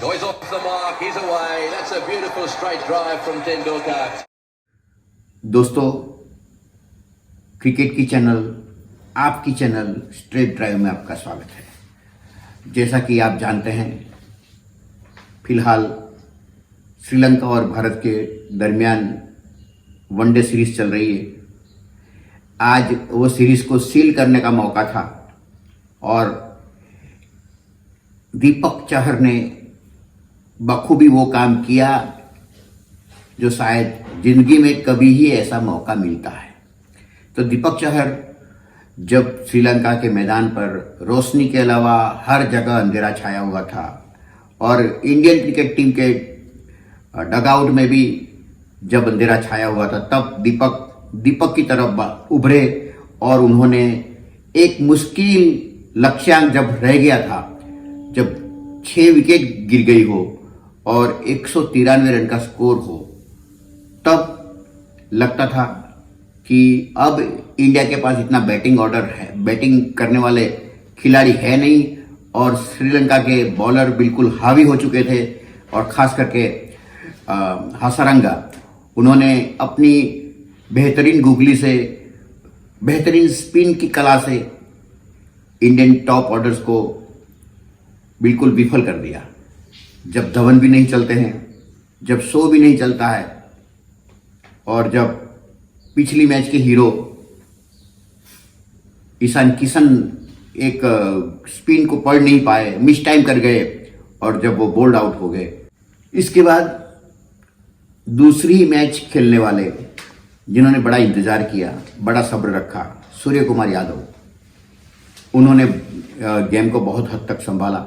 Oh, he's off the mark. He's away. That's a beautiful straight drive from Tendulkar. दोस्तों, cricket की channel, आपकी channel straight drive में आपका स्वागत है। जैसा कि आप जानते हैं, फिलहाल श्रीलंका और भारत के दरमियान वनडे सीरीज चल रही है। आज वो सीरीज को सील करने का मौका था और दीपक चहर ने बखूबी वो काम किया जो शायद जिंदगी में कभी ही ऐसा मौका मिलता है। तो दीपक चहर जब श्रीलंका के मैदान पर रोशनी के अलावा हर जगह अंधेरा छाया हुआ था और इंडियन क्रिकेट टीम के डगआउट में भी जब अंधेरा छाया हुआ था, तब दीपक की तरफ उभरे और उन्होंने एक मुश्किल लक्ष्यांक जब रह गया था, जब 6 विकेट गिर गई हो और 193 रन का स्कोर हो, तब लगता था कि अब इंडिया के पास इतना बैटिंग ऑर्डर है, बैटिंग करने वाले खिलाड़ी है नहीं और श्रीलंका के बॉलर बिल्कुल हावी हो चुके थे। और खास करके हसारंगा, उन्होंने अपनी बेहतरीन गुगली से, बेहतरीन स्पिन की कला से इंडियन टॉप ऑर्डर्स को बिल्कुल विफल कर दिया। जब धवन भी नहीं चलते हैं, जब शो भी नहीं चलता है और जब पिछली मैच के हीरो ईशान किशन एक स्पिन को पढ़ नहीं पाए, मिस टाइम कर गए और जब वो बोल्ड आउट हो गए, इसके बाद दूसरी मैच खेलने वाले जिन्होंने बड़ा इंतजार किया, बड़ा सब्र रखा, सूर्य कुमार यादव, उन्होंने गेम को बहुत हद तक संभाला।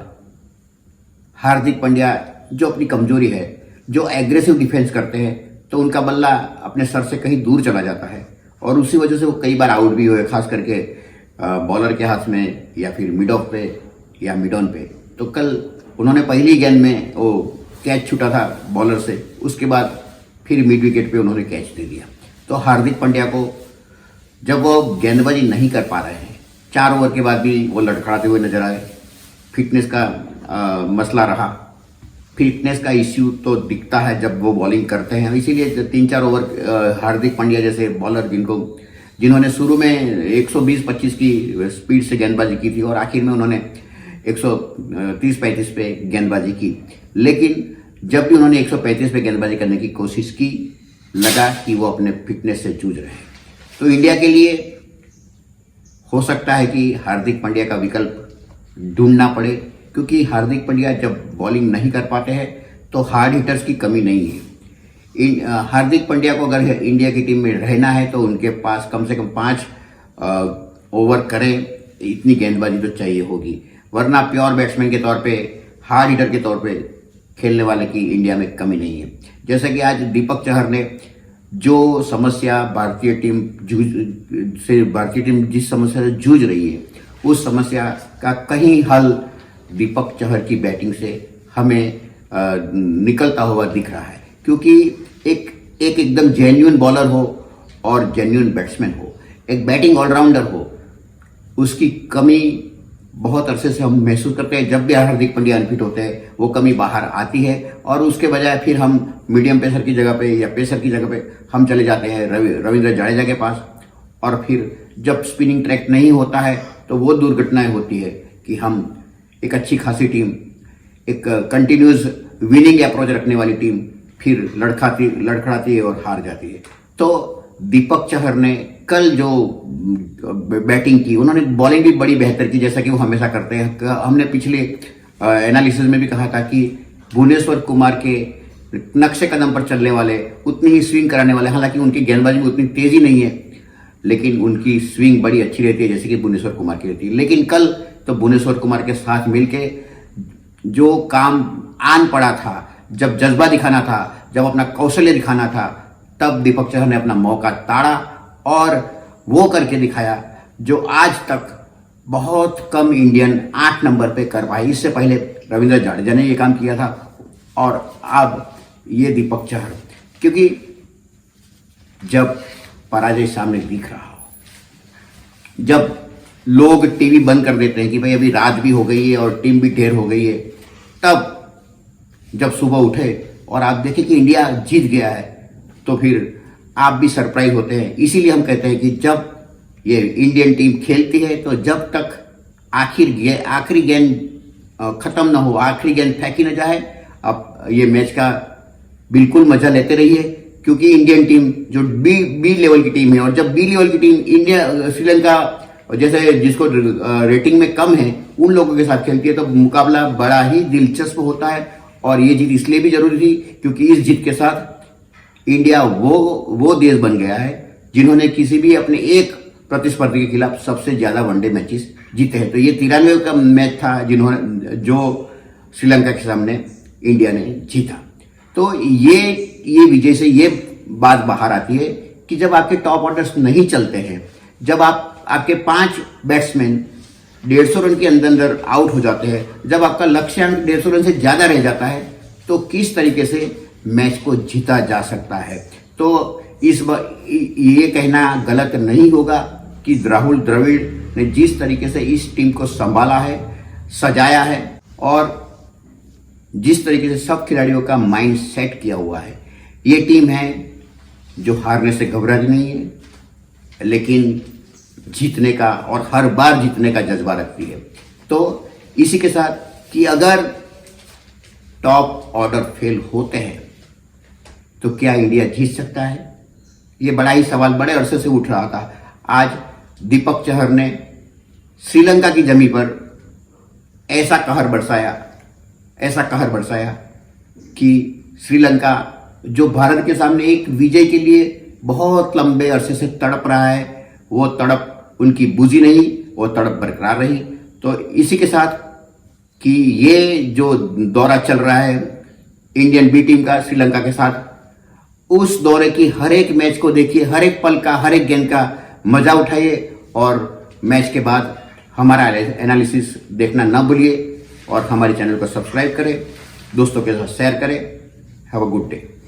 हार्दिक पांड्या जो अपनी कमजोरी है, जो एग्रेसिव डिफेंस करते हैं, तो उनका बल्ला अपने सर से कहीं दूर चला जाता है और उसी वजह से वो कई बार आउट भी हुए, खास करके बॉलर के हाथ में या फिर मिड ऑफ पे या मिड ऑन पे। तो कल उन्होंने पहली गेंद में वो कैच छूटा था बॉलर से, उसके बाद फिर मिड विकेट पे उन्होंने कैच दे दिया। तो हार्दिक पांड्या को जब वो गेंदबाजी नहीं कर पा रहे हैं, 4 ओवर के बाद भी वो लड़खड़ाते हुए नजर आए। फिटनेस का मसला रहा, फिटनेस का इश्यू तो दिखता है जब वो बॉलिंग करते हैं, इसीलिए 3-4 ओवर हार्दिक पांड्या जैसे बॉलर जिन्होंने शुरू में 120-25 की स्पीड से गेंदबाजी की थी और आखिर में उन्होंने 130-35 पे गेंदबाजी की, लेकिन जब भी उन्होंने 135 पे गेंदबाजी करने की कोशिश की, लगा कि वो अपने फिटनेस से जूझ रहे हैं। तो इंडिया के लिए हो सकता है कि हार्दिक पांड्या का विकल्प ढूंढना पड़े, क्योंकि हार्दिक पांड्या जब बॉलिंग नहीं कर पाते हैं तो हार्ड हिटर्स की कमी नहीं है। हार्दिक पांड्या को अगर इंडिया की टीम में रहना है तो उनके पास कम से कम 5 ओवर करें, इतनी गेंदबाजी तो चाहिए होगी, वरना प्योर बैट्समैन के तौर पे, हार्ड हिटर के तौर पे खेलने वाले की इंडिया में कमी नहीं है। जैसा कि आज दीपक चहर ने जो समस्या भारतीय टीम जिस समस्या से जूझ रही है, उस समस्या का कहीं हल दीपक चहर की बैटिंग से हमें निकलता हुआ दिख रहा है, क्योंकि एक एकदम जेन्युइन बॉलर हो और जेन्युइन बैट्समैन हो, एक बैटिंग ऑलराउंडर हो, उसकी कमी बहुत अरसे से हम महसूस करते हैं। जब भी हार्दिक पांड्या अनफिट होते हैं, वो कमी बाहर आती है और उसके बजाय फिर हम मीडियम पेसर की जगह पे या पेसर की जगह पे हम चले जाते हैं रविंद्र जडेजा के पास, और फिर जब स्पिनिंग ट्रैक नहीं होता है तो वो दुर्घटनाएं होती है कि हम एक अच्छी खासी टीम, एक कंटिन्यूस विनिंग अप्रोच रखने वाली टीम फिर लड़खड़ाती है और हार जाती है। तो दीपक चहर ने कल जो बैटिंग की, उन्होंने बॉलिंग भी बड़ी बेहतर की, जैसा कि वो हमेशा करते हैं। हमने पिछले एनालिसिस में भी कहा था कि भुवनेश्वर कुमार के नक्शे कदम पर चलने वाले, उतनी ही स्विंग कराने वाले, हालांकि उनकी गेंदबाजी में उतनी तेजी नहीं है, लेकिन उनकी स्विंग बड़ी अच्छी रहती है जैसे कि भुवनेश्वर कुमार की रहती है। लेकिन कल तो भुवनेश्वर कुमार के साथ मिलके जो काम आन पड़ा था, जब जज्बा दिखाना था, जब अपना कौशल्य दिखाना था, तब दीपक चहर ने अपना मौका ताड़ा और वो करके दिखाया जो आज तक बहुत कम इंडियन 8 नंबर पे कर पाए। इससे पहले रविंद्र जडेजा ने ये काम किया था और अब ये दीपक चहर, क्योंकि जब पराजय सामने दिख रहा हो, जब लोग टीवी बंद कर देते हैं कि भाई अभी रात भी हो गई है और टीम भी ढेर हो गई है, तब जब सुबह उठे और आप देखें कि इंडिया जीत गया है तो फिर आप भी सरप्राइज होते हैं। इसीलिए हम कहते हैं कि जब ये इंडियन टीम खेलती है तो जब तक आखिरी गेंद खत्म ना हो, आखिरी गेंद फेंकी ना जाए, आप ये मैच का बिल्कुल मजा लेते रहिए। क्योंकि इंडियन टीम जो बी लेवल की टीम है, और जब बी लेवल की टीम श्रीलंका जैसे जिसको रेटिंग में कम है उन लोगों के साथ खेलती है तो मुकाबला बड़ा ही दिलचस्प होता है। और ये जीत इसलिए भी जरूरी थी क्योंकि इस जीत के साथ इंडिया वो देश बन गया है जिन्होंने किसी भी अपने एक प्रतिस्पर्धी के खिलाफ सबसे ज्यादा वनडे मैचेस जीते हैं। तो ये 93 का मैच था जो श्रीलंका के सामने इंडिया ने जीता। तो ये विजय से ये बात बाहर आती है कि जब आपके टॉप ऑर्डर्स नहीं चलते हैं, जब आपके 5 बैट्समैन 150 रन के अंदर आउट हो जाते हैं, जब आपका लक्ष्यांक 150 रन से ज्यादा रह जाता है तो किस तरीके से मैच को जीता जा सकता है। तो ये कहना गलत नहीं होगा कि राहुल द्रविड़ ने जिस तरीके से इस टीम को संभाला है, सजाया है और जिस तरीके से सब खिलाड़ियों का माइंड सेट किया हुआ है, ये टीम है जो हारने से घबराती नहीं है लेकिन जीतने का और हर बार जीतने का जज्बा रखती है। तो इसी के साथ कि अगर टॉप ऑर्डर फेल होते हैं तो क्या इंडिया जीत सकता है, ये बड़ा ही सवाल बड़े अरसे से उठ रहा था। आज दीपक चहर ने श्रीलंका की जमीन पर ऐसा कहर बरसाया कि श्रीलंका जो भारत के सामने एक विजय के लिए बहुत लंबे अरसे से तड़प रहा है, वो तड़प उनकी बुझी नहीं, वो तड़प बरकरार रही। तो इसी के साथ कि ये जो दौरा चल रहा है इंडियन बी टीम का श्रीलंका के साथ, उस दौरे की हर एक मैच को देखिए, हर एक पल का, हर एक गेंद का मजा उठाइए और मैच के बाद हमारा एनालिसिस देखना ना भूलिए और हमारे चैनल को सब्सक्राइब करें, दोस्तों के साथ शेयर करें। Have a good day.